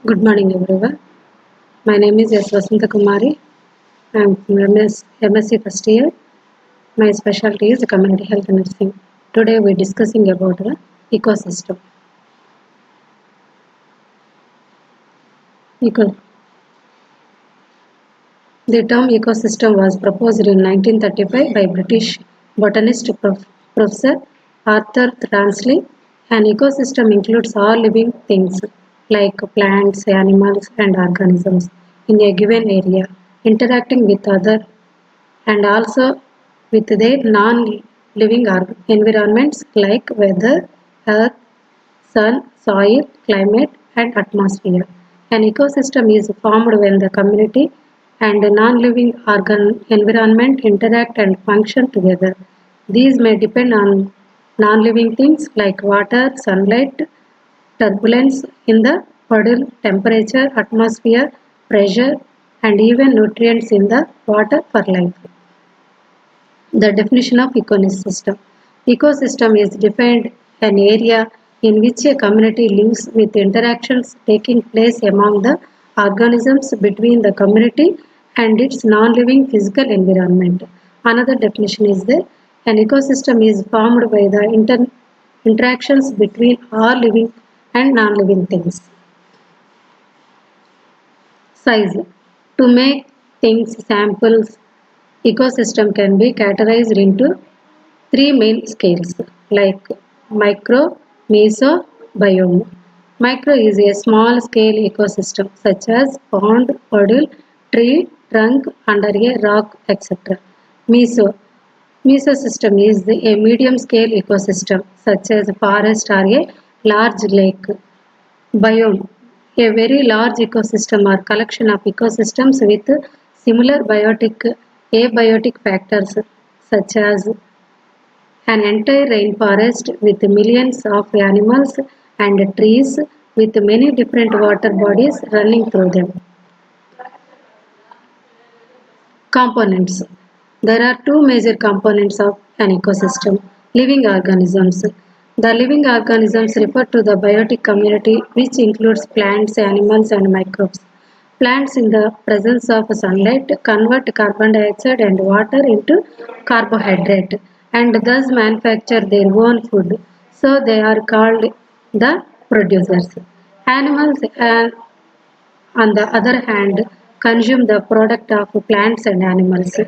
Good morning, everyone. My name is S. Vasanta Kumari. I am from MSc first year. My specialty is community health nursing. Today we are discussing about the ecosystem. Eco- the term ecosystem was proposed in 1935 by British botanist Professor Arthur Transley. An ecosystem includes all living things like plants, animals, and organisms in a given area interacting with other and also with their non-living environments like weather, earth, sun, soil, climate, and atmosphere. An ecosystem is formed when the community and non-living environment interact and function together. These may depend on non-living things like water, sunlight, turbulence in the puddle, temperature, atmosphere, pressure, and even nutrients in the water for life. The definition of ecosystem. Ecosystem is defined an area in which a community lives with interactions taking place among the organisms between the community and its non-living physical environment. Another definition is that an ecosystem is formed by the interactions between all living and non-living things. Size. To make things samples, ecosystem can be categorized into three main scales like micro, meso, biome. Micro is a small scale ecosystem such as pond, puddle, tree, trunk, under a rock, etc. Meso. Mesosystem is a medium scale ecosystem such as forest or a large lake. Biome. A very large ecosystem or collection of ecosystems with similar abiotic factors such as an entire rainforest with millions of animals and trees with many different water bodies running through them. Components. There are two major components of an ecosystem. Living organisms. The living organisms refer to the biotic community which includes plants, animals and microbes. Plants in the presence of sunlight convert carbon dioxide and water into carbohydrate and thus manufacture their own food. So they are called the producers. Animals on the other hand, consume the product of plants and animals.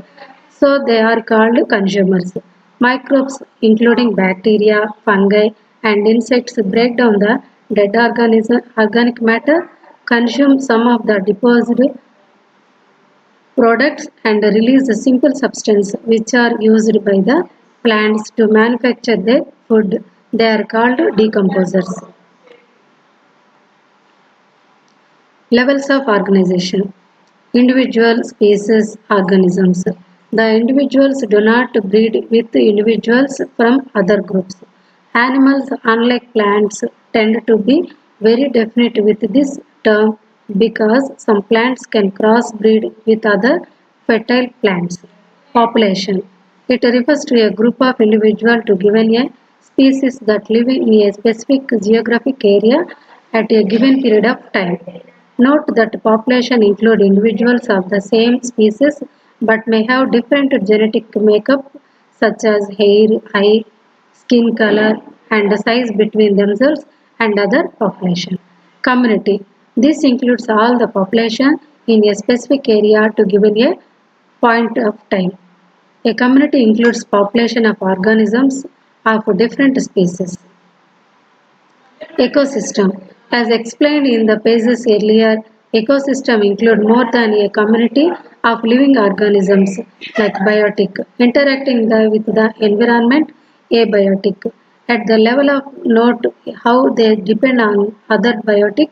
So they are called consumers. Microbes, including bacteria, fungi, and insects, break down the dead organic matter, consume some of the deposited products, and release a simple substance which are used by the plants to manufacture their food. They are called decomposers. Levels of organization. Individual species organisms. The individuals do not breed with individuals from other groups. Animals, unlike plants, tend to be very definite with this term because some plants can crossbreed with other fertile plants. Population. It refers to a group of individuals to given a species that live in a specific geographic area at a given period of time. Note that population include individuals of the same species but may have different genetic makeup such as hair, height, skin color and size between themselves and other population. Community. This includes all the population in a specific area to given a point of time. A community includes population of organisms of different species. Ecosystem. As explained in the pages earlier, ecosystem include more than a community of living organisms like biotic, interacting with the environment, abiotic. At the level of note how they depend on other biotic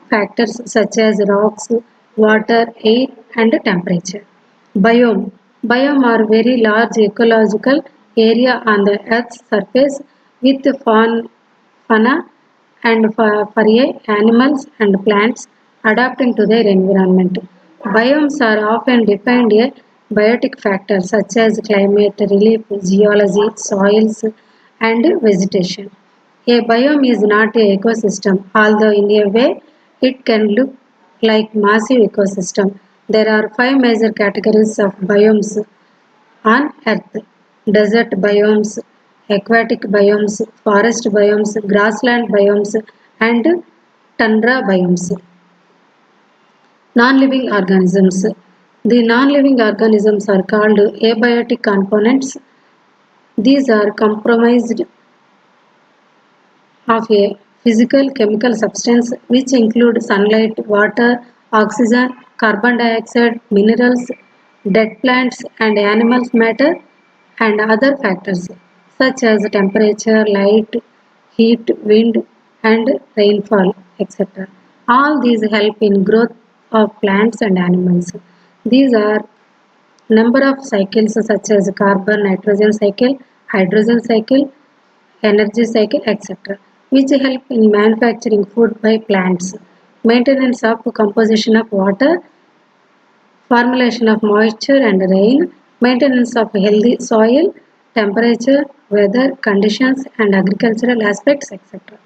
factors such as rocks, water, air and temperature. Biome. Biome are very large ecological area on the earth's surface with fauna and animals and plants adapting to their environment. Biomes are often defined a biotic factors such as climate, relief, geology, soils, and vegetation. A biome is not an ecosystem, although in a way it can look like massive ecosystem. There are five major categories of biomes on Earth: desert biomes, aquatic biomes, forest biomes, grassland biomes, and tundra biomes. Non-living organisms. The non-living organisms are called abiotic components. These are comprised of a physical chemical substance which include sunlight, water, oxygen, carbon dioxide, minerals, dead plants and animals matter, and other factors such as temperature, light, heat, wind and rainfall, etc. All these help in growth of plants and animals. These are number of cycles such as carbon, nitrogen cycle, hydrogen cycle, energy cycle, etc., which help in manufacturing food by plants, maintenance of composition of water, formulation of moisture and rain, maintenance of healthy soil, temperature, weather conditions, and agricultural aspects, etc.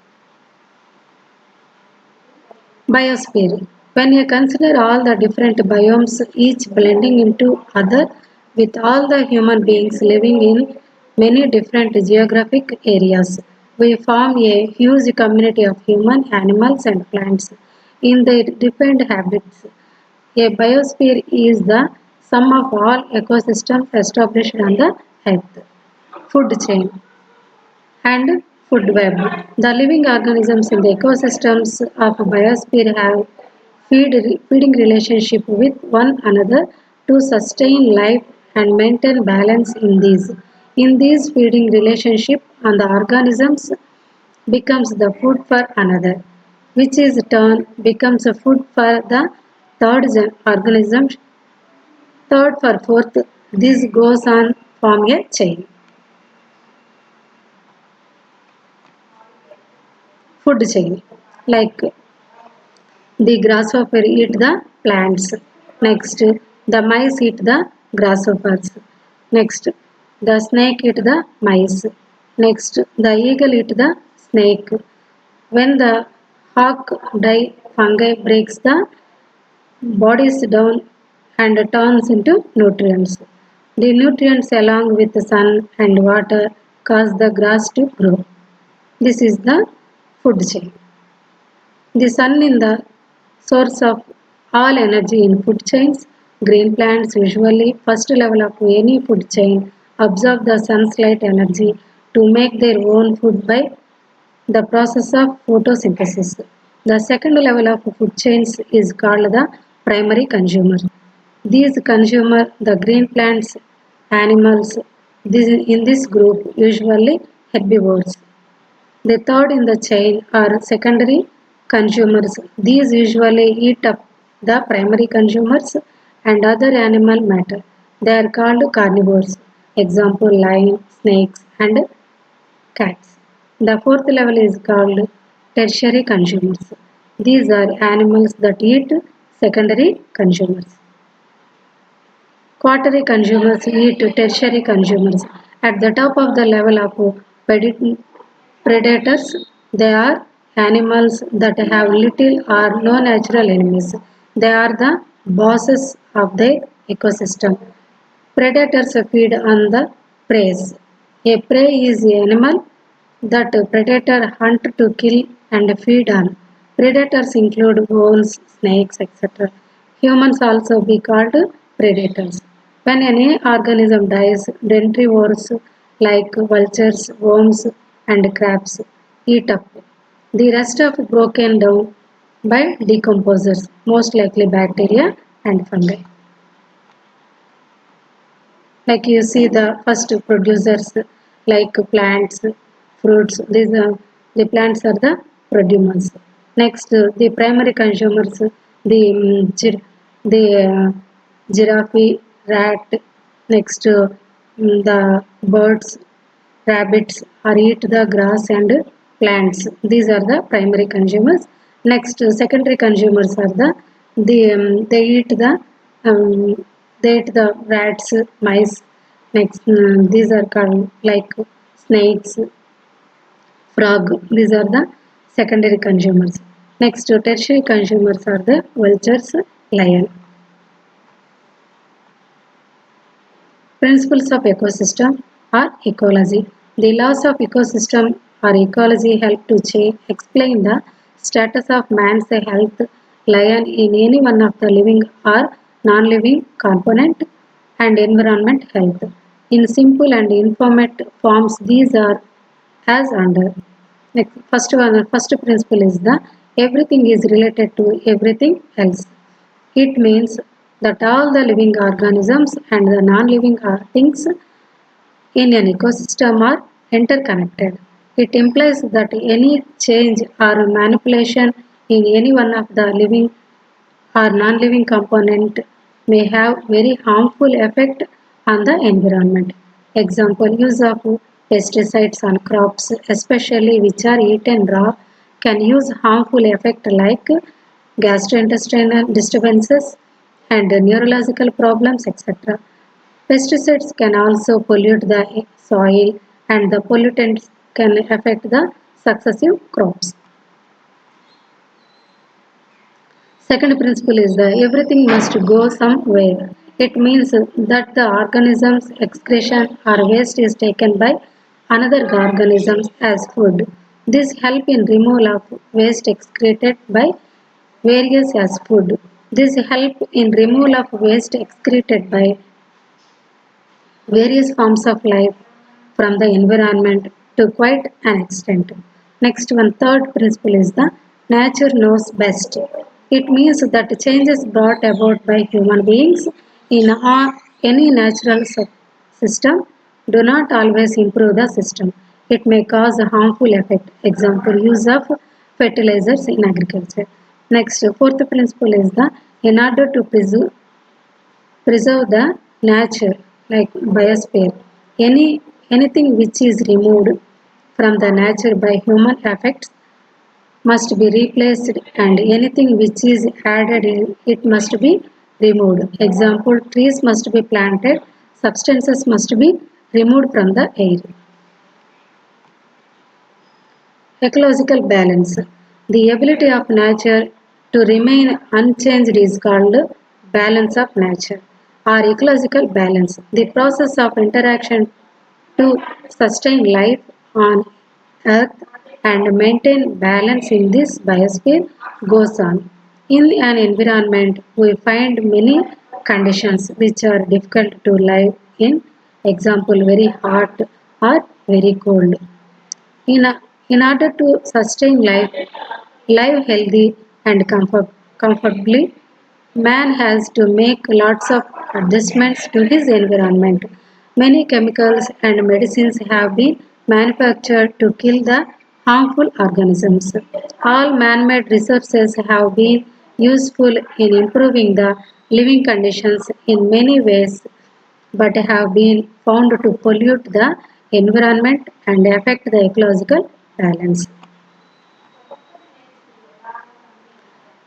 Biosphere. When you consider all the different biomes, each blending into other, with all the human beings living in many different geographic areas, we form a huge community of human, animals, and plants in their different habits. A biosphere is the sum of all ecosystems established on the earth. Food chain and food web. The living organisms in the ecosystems of biosphere have feeding relationship with one another to sustain life and maintain balance in these. In these feeding relationship, and the organisms becomes the food for another, which is turn becomes a food for the organism, third for fourth. This goes on form a chain. Food chain, like the grasshopper eat the plants. Next, the mice eat the grasshoppers. Next, the snake eat the mice. Next, the eagle eat the snake. When the hawk die, fungi breaks the bodies down and turns into nutrients. The nutrients along with the sun and water cause the grass to grow. This is the food chain. The sun is the source of all energy in food chains. Green plants usually first level of any food chain absorb the sun's light energy to make their own food by the process of photosynthesis. The second level of food chains is called the primary consumer. These consumer the green plants, animals. In this group usually herbivores. The third in the chain are secondary consumers. These usually eat up the primary consumers and other animal matter. They are called carnivores. Example lion, snakes and cats. The fourth level is called tertiary consumers. These are animals that eat secondary consumers. Quaternary consumers eat tertiary consumers. At the top of the level of predators, they are animals that have little or no natural enemies. They are the bosses of their ecosystem. Predators feed on the prey. A prey is an animal that predator hunt to kill and feed on. Predators include wolves, snakes, etc. Humans also be called predators. When any organism dies, dentivores like vultures, worms, and crabs eat up. The rest of broken down by decomposers, most likely bacteria and fungi. Like you see the first producers like plants, fruits. These the plants are the producers. Next, the primary consumers, the the giraffe, rat. Next, the birds, rabbits are eat the grass and plants. These are the primary consumers. Next, secondary consumers are they eat the um, they eat the rats, mice. Next, these are called like snakes, frog. These are the secondary consumers. Next, tertiary consumers are the vultures, lion. Principles of ecosystem or ecology. The laws of ecosystem or ecology help to explain the status of man's health, lion in any one of the living or non-living component, and environment health. In simple and informed forms, these are as under. First principle is the everything is related to everything else. It means that all the living organisms and the non-living things in an ecosystem are interconnected. It implies that any change or manipulation in any one of the living or non-living component may have very harmful effect on the environment. Example, use of pesticides on crops, especially which are eaten raw, can use harmful effect like gastrointestinal disturbances and neurological problems, etc. Pesticides can also pollute the soil and the pollutants can affect the successive crops. Second principle is that everything must go somewhere. It means that the organism's excretion or waste is taken by another organisms as food. This help in removal of waste excreted by various as food. This help in removal of waste excreted by various forms of life from the environment to quite an extent. Next one, third principle is the nature knows best. It means that changes brought about by human beings in any natural system do not always improve the system. It may cause a harmful effect. Example, use of fertilizers in agriculture. Next, fourth principle is the in order to preserve the nature like biosphere. Anything which is removed from the nature by human effects must be replaced and anything which is added in it must be removed. Example, trees must be planted, substances must be removed from the air. Ecological balance. The ability of nature to remain unchanged is called balance of nature or ecological balance. The process of interaction to sustain life on earth and maintain balance in this biosphere goes on. In an environment, we find many conditions which are difficult to live in. Example, very hot or very cold. In order to sustain life, live healthy and comfortably, man has to make lots of adjustments to his environment. Many chemicals and medicines have been manufactured to kill the harmful organisms. All man-made resources have been useful in improving the living conditions in many ways but have been found to pollute the environment and affect the ecological balance.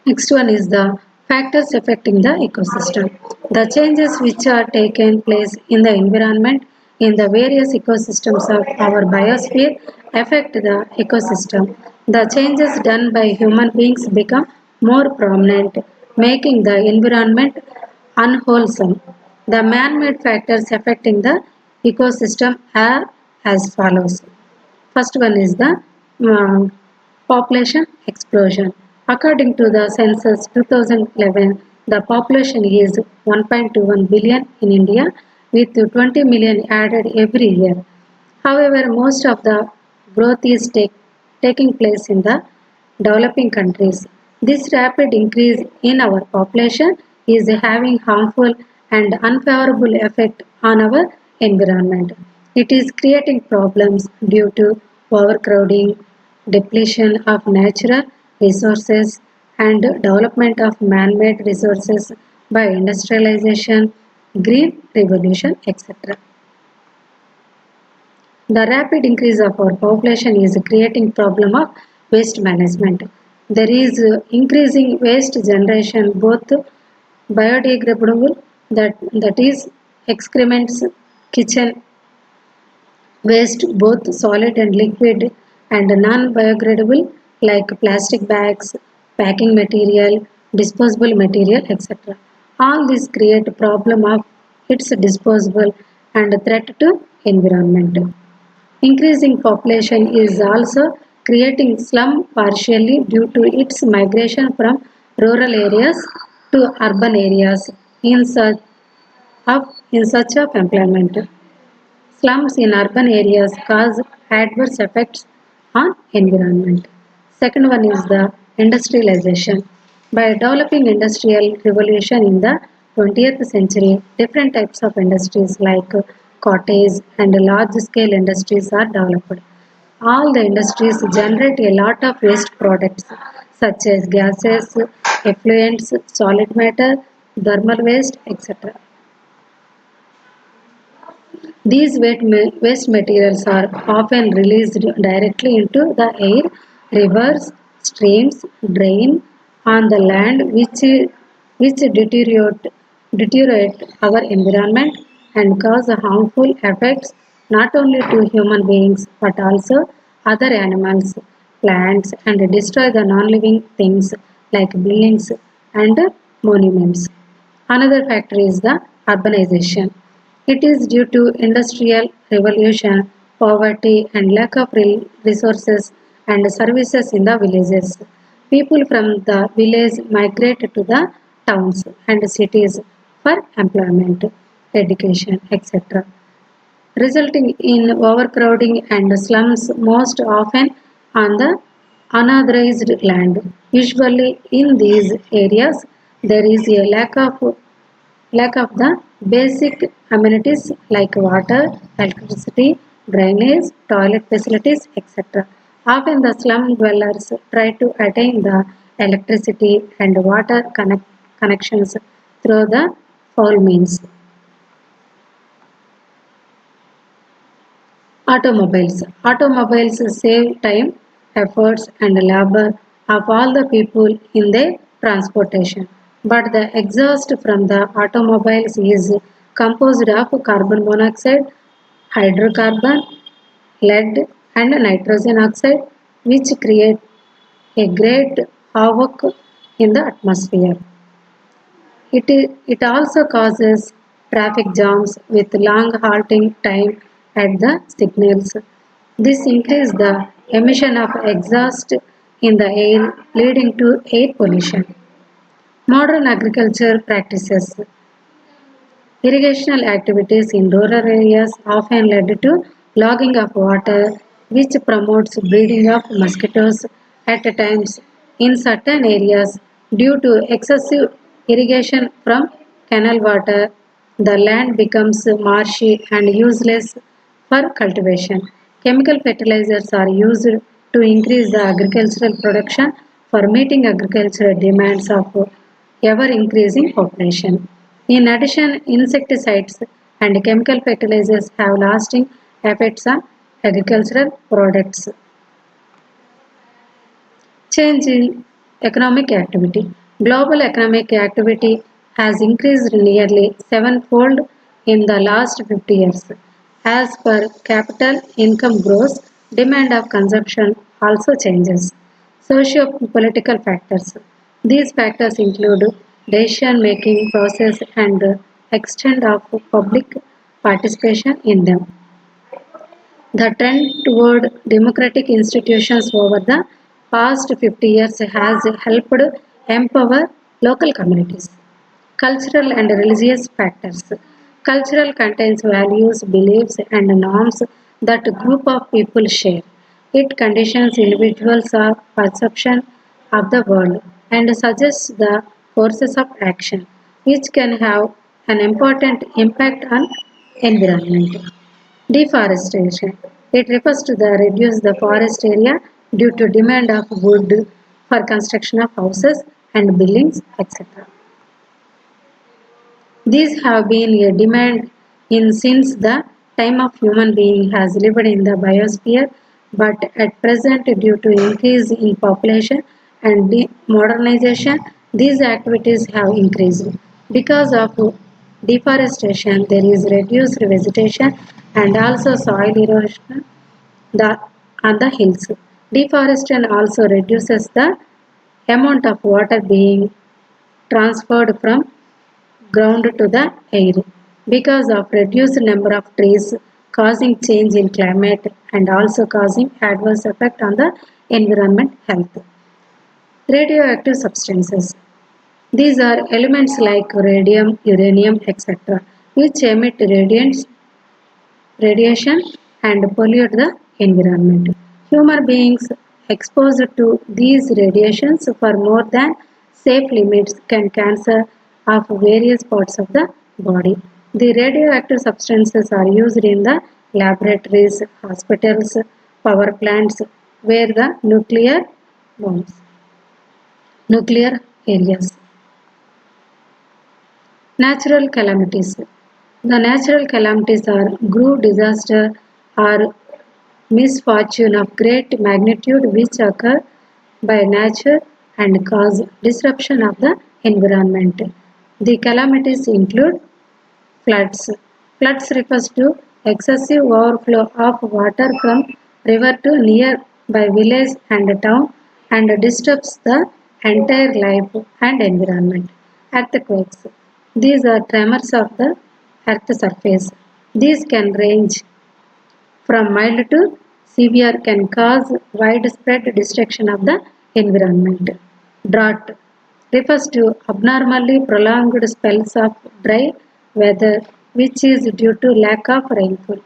Next one is the factors affecting the ecosystem. The changes which are taken place in the environment in the various ecosystems of our biosphere affect the ecosystem. The changes done by human beings become more prominent, making the environment unwholesome. The man-made factors affecting the ecosystem are as follows. First one is the uh, population explosion. According to the census 2011, the population is 1.21 billion in India with 20 million added every year. However, most of the growth is taking place in the developing countries. This rapid increase in our population is having harmful and unfavorable effect on our environment. It is creating problems due to overcrowding, depletion of natural resources, and development of man-made resources by industrialization, green revolution, etc. The rapid increase of our population is creating problem of waste management. There is increasing waste generation, both biodegradable, that is excrements, kitchen waste, both solid and liquid, and non-biodegradable like plastic bags, packing material, disposable material, etc. All this create a problem of its disposable and threat to environment. Increasing population is also creating slum partially due to its migration from rural areas to urban areas in search of employment. Slums in urban areas cause adverse effects on environment. Second one is the industrialization. By developing industrial revolution in the 20th century, different types of industries like cottage and large scale industries are developed. All the industries generate a lot of waste products such as gases, effluents, solid matter, thermal waste, etc. These waste materials are often released directly into the air, rivers, streams, drain on the land which deteriorate our environment and cause harmful effects not only to human beings but also other animals, plants and destroy the non-living things like buildings and monuments. Another factor is the urbanization. It is due to industrial revolution, poverty and lack of resources and services in the villages. People from the village migrate to the towns and cities for employment, education, etc., resulting in overcrowding and slums most often on the unauthorized land. Usually in these areas there is a lack of the basic amenities like water, electricity, drainage, toilet facilities, etc. Often the slum dwellers try to attain the electricity and water connections through the foul means. Automobiles. Automobiles save time, efforts, and labor of all the people in their transportation. But the exhaust from the automobiles is composed of carbon monoxide, hydrocarbon, lead, and nitrogen oxide, which create a great havoc in the atmosphere. It also causes traffic jams with long halting time at the signals. This increases the emission of exhaust in the air, leading to air pollution. Modern agriculture practices. Irrigational activities in rural areas often led to logging of water, which promotes breeding of mosquitoes at times in certain areas due to excessive irrigation from canal water. The land becomes marshy and useless for cultivation. Chemical fertilizers are used to increase the agricultural production for meeting agricultural demands of ever increasing population. In addition, insecticides and chemical fertilizers have lasting effects on agricultural products. Change in economic activity. Global economic activity has increased nearly sevenfold in the last 50 years. As per capital income grows, demand of consumption also changes. Socio-political factors. These factors include decision-making process and extent of public participation in them. The trend toward democratic institutions over the past 50 years has helped empower local communities. Cultural and religious factors. Cultural contains values, beliefs, and norms that a group of people share. It conditions individuals' perception of the world and suggests the courses of action, which can have an important impact on environment. Deforestation. It refers to the reduce the forest area due to demand of wood for construction of houses and buildings, etc. These have been a demand in since the time of human being has lived in the biosphere, but at present due to increase in population and modernization, these activities have increased. Because of deforestation, there is reduced vegetation and also soil erosion the, on the hills. Deforestation also reduces the amount of water being transferred from ground to the air because of reduced number of trees causing change in climate and also causing adverse effect on the environment health. Radioactive substances. These are elements like radium, uranium, etc., which emit radiation and pollute the environment. Human beings exposed to these radiations for more than safe limits can cancer of various parts of the body. The radioactive substances are used in the laboratories, hospitals, power plants, where the bombs, nuclear areas. Natural calamities. The natural calamities are grave disaster or misfortune of great magnitude which occur by nature and cause disruption of the environment. The calamities include floods. Floods refers to excessive overflow of water from river to nearby village and town and disturbs the entire life and environment. Earthquakes. These are tremors of the earth surface. These can range from mild to severe, can cause widespread destruction of the environment. Drought refers to abnormally prolonged spells of dry weather which is due to lack of rainfall.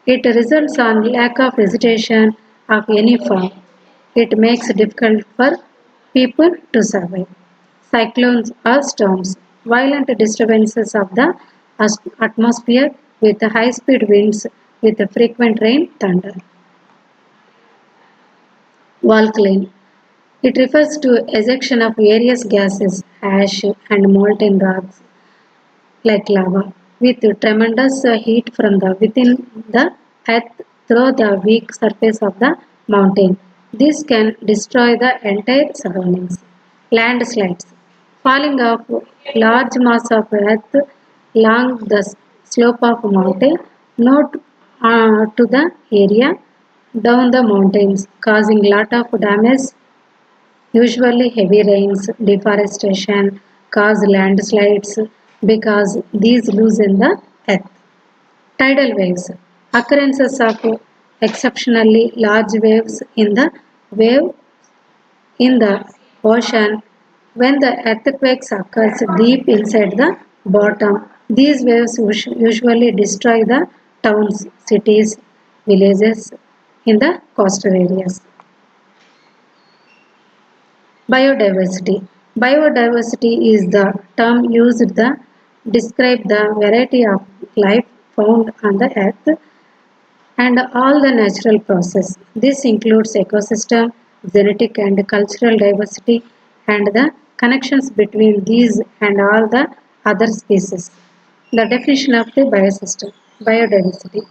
It results on lack of vegetation of any form. It makes it difficult for people to survive. Cyclones or storms, violent disturbances of the atmosphere with high speed winds with frequent rain, thunder. Volcano. It refers to ejection of various gases, ash, and molten rocks like lava, with tremendous heat from the within the earth through the weak surface of the mountain. This can destroy the entire surroundings. Landslides. Falling of large mass of earth along the slope of mountain, not to the area down the mountains, causing lot of damage. Usually heavy rains, deforestation cause landslides because these loosen the earth. Tidal waves. Occurrences of exceptionally large waves in the wave in the ocean when the earthquakes occurs deep inside the bottom. These waves usually destroy the towns, cities, villages in the coastal areas. Biodiversity. Biodiversity is the term used to describe the variety of life found on the earth and all the natural process. This includes ecosystem, genetic and cultural diversity and the connections between these and all the other species. The definition of the biosystem, biodiversity.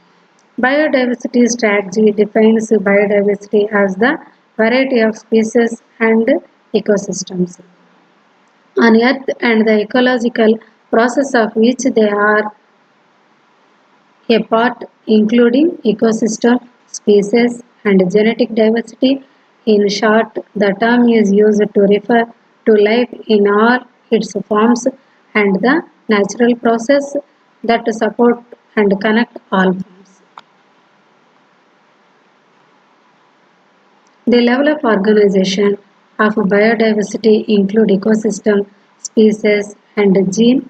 Biodiversity strategy defines biodiversity as the variety of species and ecosystems on Earth and the ecological process of which they are a part, including ecosystem, species, and genetic diversity. In short, the term is used to refer to life in all its forms and the natural process that support and connect all forms. The level of organization of biodiversity include ecosystem, species, and gene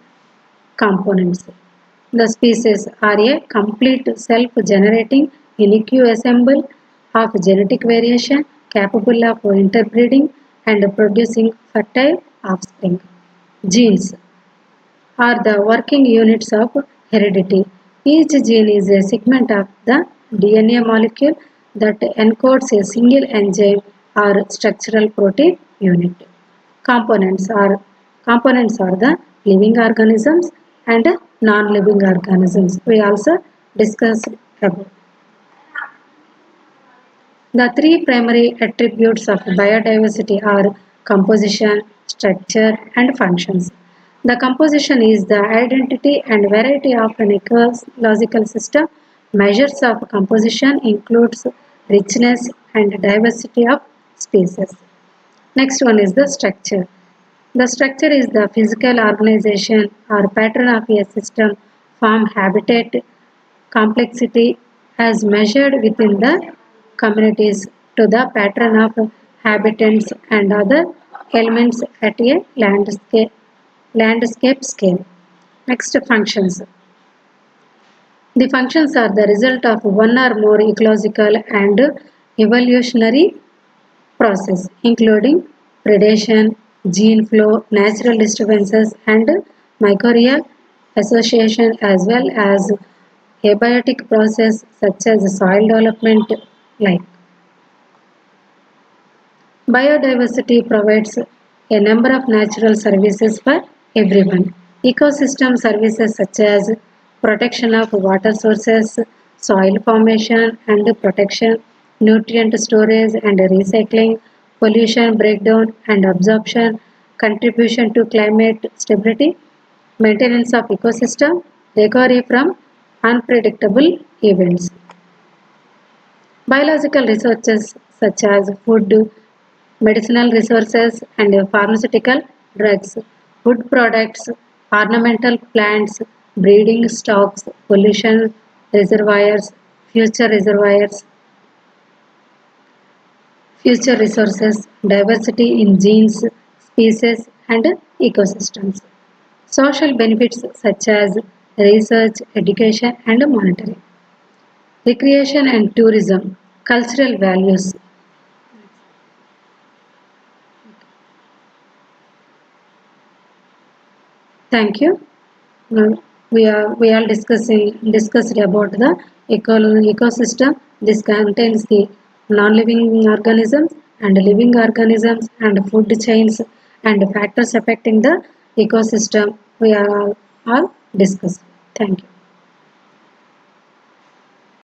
components. The species are a complete self-generating unique ensemble of genetic variation capable of interbreeding and producing fertile offspring. Genes are the working units of heredity. Each gene is a segment of the DNA molecule that encodes a single enzyme or structural protein unit. Components are components are the living organisms and non-living organisms. We also discussed above. The three primary attributes of biodiversity are composition, structure, and functions. The composition is the identity and variety of an ecological system. Measures of composition includes richness and diversity of species. Next one is the structure. The structure is the physical organization or pattern of a system, form, habitat, complexity as measured within the communities to the pattern of habitants and other elements at a landscape scale. Next, functions. The functions are the result of one or more ecological and evolutionary process, including predation, gene flow, natural disturbances, and mycorrhizal association, as well as abiotic process such as soil development. Like biodiversity provides a number of natural services for everyone. Ecosystem services such as protection of water sources, soil formation and protection, nutrient storage and recycling, pollution breakdown and absorption, contribution to climate stability, maintenance of ecosystem, recovery from unpredictable events. Biological resources such as food, medicinal resources and pharmaceutical drugs, wood products, ornamental plants, breeding stocks, pollution reservoirs, future reservoirs, future resources, diversity in genes, species and ecosystems. Social benefits such as research, education and monitoring. Recreation and tourism, cultural values. Thank you. We are discussed about the ecosystem. This contains the non-living organisms and living organisms and food chains and factors affecting the ecosystem. We are all discussed. Thank you.